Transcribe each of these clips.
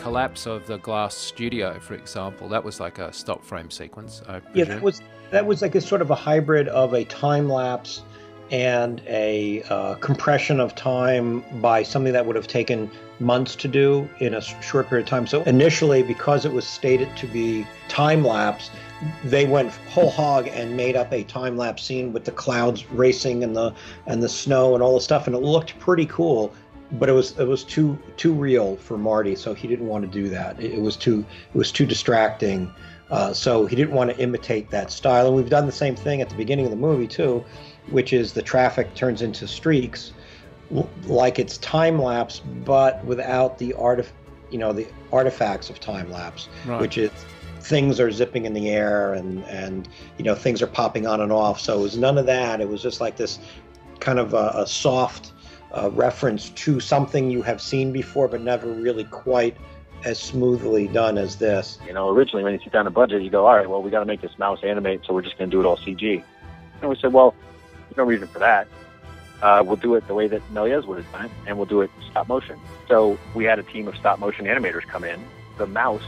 collapse of the glass studio, for example, that was like a stop frame sequence, I Yeah, presume. that was like a sort of a hybrid of a time lapse and a compression of time by something that would have taken months to do in a short period of time. So initially, because it was stated to be time lapse, they went whole hog and made up a time lapse scene with the clouds racing and the snow and all the stuff, and it looked pretty cool. But it was too real for Marty, so he didn't want to do that. It was too distracting. So he didn't want to imitate that style. And we've done the same thing at the beginning of the movie too, which is the traffic turns into streaks, like it's time lapse, but without the the artifacts of time lapse, Right. which is things are zipping in the air and things are popping on and off. So it was none of that. It was just like this kind of a soft reference to something you have seen before, but never really quite as smoothly done as this. Originally when you sit down a budget, you go, all right, well, we got to make this mouse animate, so we're just going to do it all CG. And we said, well, there's no reason for that. We'll do it the way that Méliès would have done it, and we'll do it stop motion. So we had a team of stop motion animators come in. The mouse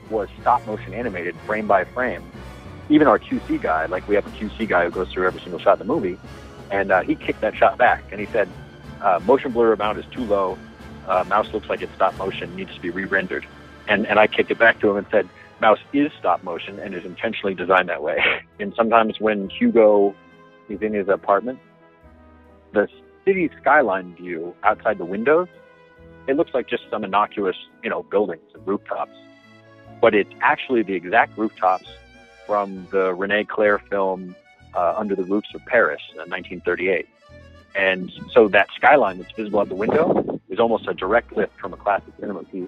was stop motion animated frame by frame. Even our QC guy, like we have a QC guy who goes through every single shot in the movie, and he kicked that shot back, and he said, motion blur amount is too low. Mouse looks like it's stop motion, needs to be re-rendered. And I kicked it back to him and said, mouse is stop motion and is intentionally designed that way. And sometimes when Hugo is in his apartment, the city skyline view outside the windows, it looks like just some innocuous, buildings and rooftops. But it's actually the exact rooftops from the René Clair film, Under the Roofs of Paris, in 1938. And so that skyline that's visible out the window is almost a direct lift from a classic cinema piece.